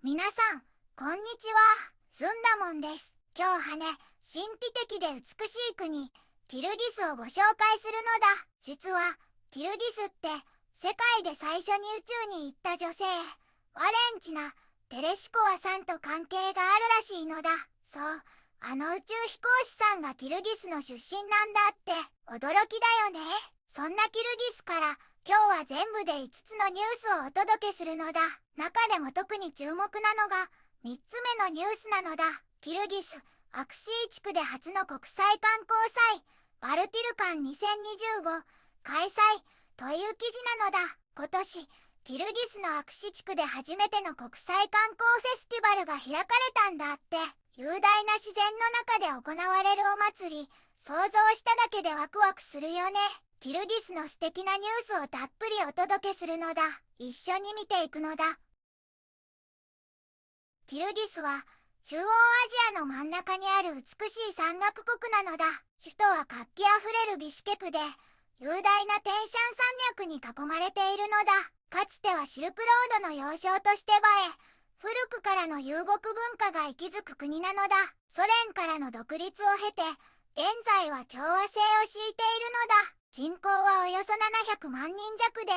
皆さん、こんにちは。ずんだもんです。今日はね、神秘的で美しい国、ティルディスをご紹介するのだ。実は、ティルディスって、世界で最初に宇宙に行った女性、ワレンチナ・テレシコワさんと関係があるらしいのだ。そう、あの宇宙飛行士さんがティルディスの出身なんだって、驚きだよね。そんなティルディスから、今日は全部で5つのニュースをお届けするのだ。中でも特に注目なのが3つ目のニュースなのだ。ティルディス・アクシー地区で初の国際観光祭バルティルカン2025開催という記事なのだ。今年ティルディスのアクシ地区で初めての国際観光フェスティバルが開かれたんだって。雄大な自然の中で行われるお祭り、想像しただけでワクワクするよね。ティルディスの素敵なニュースをたっぷりお届けするのだ。一緒に見ていくのだ。ティルディスは中央アジアの真ん中にある美しい山岳国なのだ。首都は活気あふれるビシュケクで、雄大なテンシャン山脈に囲まれているのだ。かつてはシルクロードの要衝として栄え、古くからの遊牧文化が息づく国なのだ。ソ連からの独立を経て、現在は共和制を敷いているのだ。人口はおよそ700万人弱で、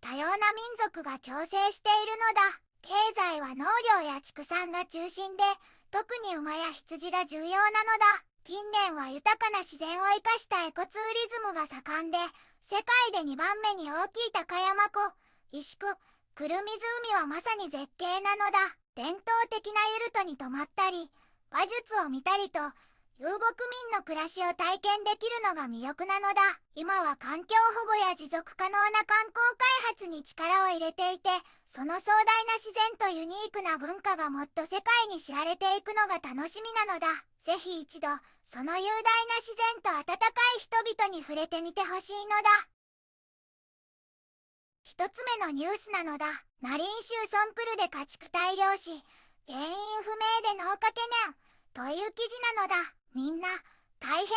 多様な民族が共生しているのだ。経済は農業や畜産が中心で、特に馬や羊が重要なのだ。近年は豊かな自然を生かしたエコツーリズムが盛んで、世界で2番目に大きい高山湖、石工、クルミズ海はまさに絶景なのだ。伝統的なユルトに泊まったり、馬術を見たりと、遊牧民の暮らしを体験できるのが魅力なのだ。今は環境保護や持続可能な観光開発に力を入れていて、その壮大な自然とユニークな文化がもっと世界に知られていくのが楽しみなのだ。ぜひ一度、その雄大な自然と温かい人々に触れてみてほしいのだ。一つ目のニュースなのだ。ナリン州ソンプルで家畜大量死、原因不明で農家懸念という記事なのだ。みんな、大変なニ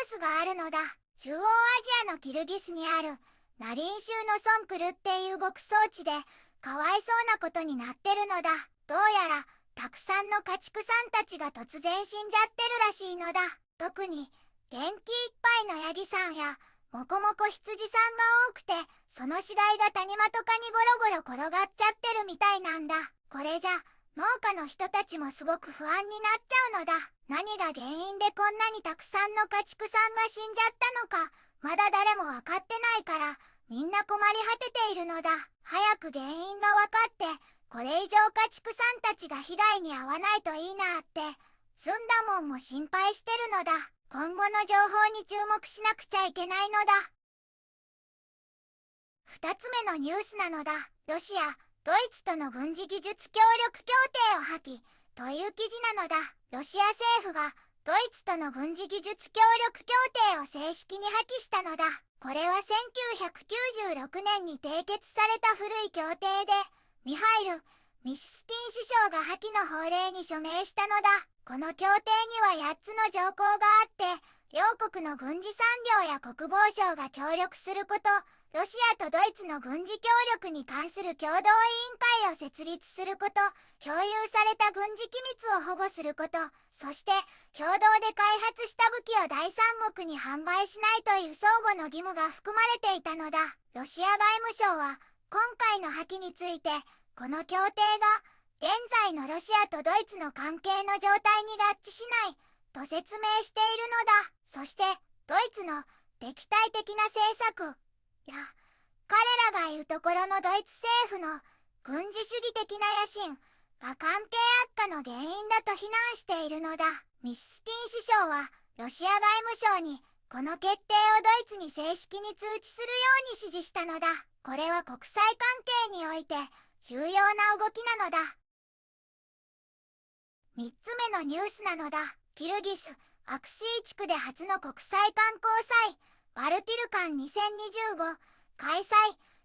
ュースがあるのだ。中央アジアのキルギスにあるナリン州のソンプルっていう牧草地でかわいそうなことになってるのだ。どうやらたくさんの家畜さんたちが突然死んじゃってるらしいのだ。特に元気いっぱいのヤギさんやもこもこ羊さんが多くて、その死骸が谷間とかにゴロゴロ転がっちゃってるみたいなんだ。これじゃ農家の人たちもすごく不安になっちゃうのだ。何が原因でこんなにたくさんの家畜さんが死んじゃったのか、まだ誰も分かってないから、みんな困り果てているのだ。早く原因が分かって、これ以上家畜さんたちが被害に遭わないといいなって、ずんだもんも心配してるのだ。今後の情報に注目しなくちゃいけないのだ。二つ目のニュースなのだ。ロシア、ドイツとの軍事技術協力協定を破棄という記事なのだ。ロシア政府がドイツとの軍事技術協力協定を正式に破棄したのだ。これは1996年に締結された古い協定で、ミハイル・ミシスティン首相が破棄の法令に署名したのだ。この協定には8つの条項があって、両国の軍事産業や国防省が協力すること、ロシアとドイツの軍事協力に関する共同委員会を設立すること、共有された軍事機密を保護すること、そして共同で開発した武器を第三国に販売しないという相互の義務が含まれていたのだ。ロシア外務省は今回の破棄について、この協定が現在のロシアとドイツの関係の状態に合致しないと説明しているのだ。そしてドイツの敵対的な政策や彼らが言うところのドイツ政府の軍事主義的な野心が関係悪化の原因だと非難しているのだ。ミシスティン首相はロシア外務省にこの決定をドイツに正式に通知するように指示したのだ。これは国際関係において重要な動きなのだ。3つ目のニュースなのだ。キルギス・アクシー地区で初の国際観光祭バルティルカン2025開催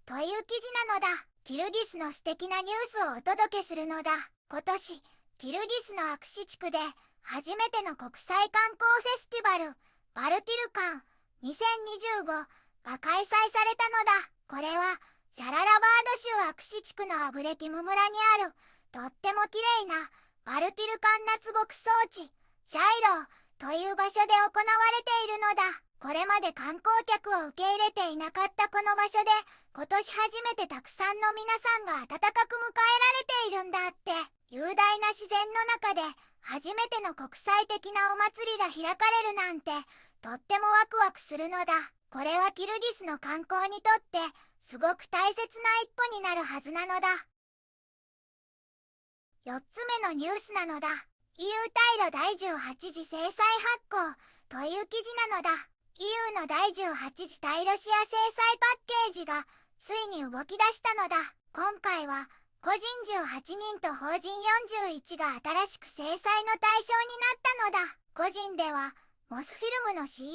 という記事なのだ。キルギスの素敵なニュースをお届けするのだ。今年キルギスのアクシ地区で初めての国際観光フェスティバルバルティルカン2025が開催されたのだ。これはジャララバード州アクシ地区のアブレティム村にあるとっても綺麗なバルティル干夏牧草地、ジャイローという場所で行われているのだ。これまで観光客を受け入れていなかったこの場所で、今年初めてたくさんの皆さんが温かく迎えられているんだって。雄大な自然の中で初めての国際的なお祭りが開かれるなんて、とってもワクワクするのだ。これはキルギスの観光にとってすごく大切な一歩になるはずなのだ。4つ目のニュースなのだ。EU 対ロ第18次制裁発行という記事なのだ。EU の第18次対ロシア制裁パッケージがついに動き出したのだ。今回は個人18人と法人41が新しく制裁の対象になったのだ。個人ではモスフィルムの CEO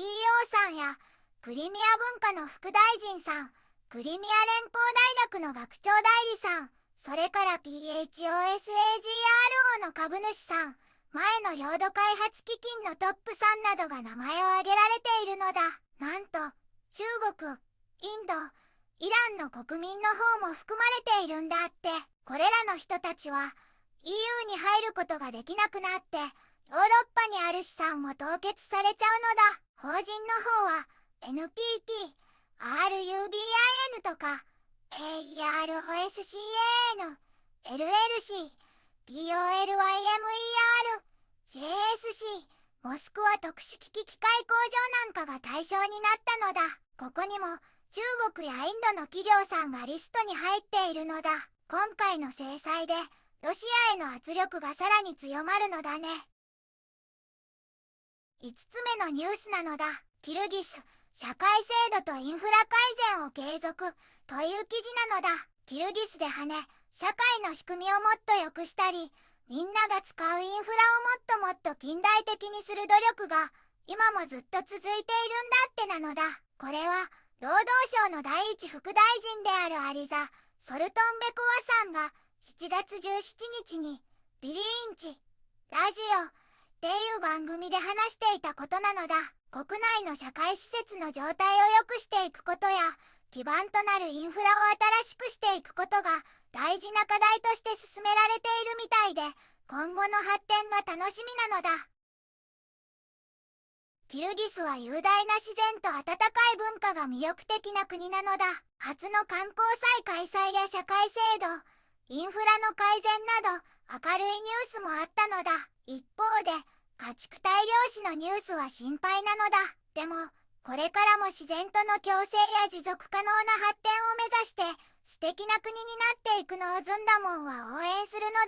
さんやクリミア文化の副大臣さん、クリミア連邦大学の学長代理さん、それから PHOSAGRO の株主さん、前の領土開発基金のトップさんなどが名前を挙げられているのだ。なんと中国、インド、イランの国民の方も含まれているんだって。これらの人たちは EU に入ることができなくなってヨーロッパにある資産も凍結されちゃうのだ。法人の方は NPT、RUBIN とか AEROSCAN、LLC、POLYMER、JSC、モスクワ特殊機器機械工場なんかが対象になったのだ。ここにも中国やインドの企業さんがリストに入っているのだ。今回の制裁でロシアへの圧力がさらに強まるのだね。5つ目のニュースなのだ。キルギス、社会制度とインフラ改善を継続という記事なのだ。キルギスで社会の仕組みをもっと良くしたり、みんなが使うインフラをもっと近代的にする努力が今もずっと続いているんだってなのだ。これは労働省の第一副大臣であるアリザ・ソルトンベコワさんが7月17日にビリーンチ・ラジオっていう番組で話していたことなのだ。国内の社会施設の状態を良くしていくことや基盤となるインフラを新しくしていくことが大事な課題として進められているみたいで、今後の発展が楽しみなのだ。キルギスは雄大な自然と温かい文化が魅力的な国なのだ。初の観光祭開催や社会制度、インフラの改善など明るいニュースもあったのだ。一方で家畜大量死のニュースは心配なのだ。でもこれからも自然との共生や持続可能な発展を目指して素敵な国になっていくのをずんだもんは応援するのだ。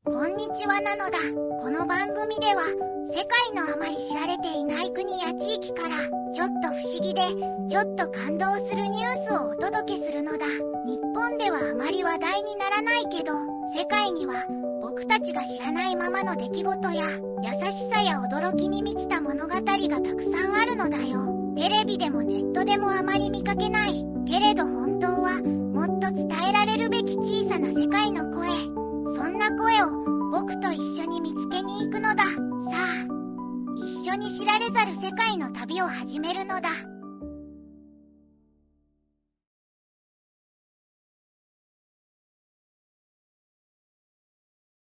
こんにちはなのだ。この番組では世界のあまり知られていない国や地域からちょっと不思議でちょっと感動するニュースをお届けするのだ。日本ではあまり話題にならないけど、世界には僕たちが知らないままの出来事や優しさや驚きに満ちた物語がたくさんあるのだよ。テレビでもネットでもあまり見かけないけれど本当はもっと伝えられるべき小さな世界の声、そんな声を僕と一緒に見つけに行くのだ。さあ、一緒に知られざる世界の旅を始めるのだ。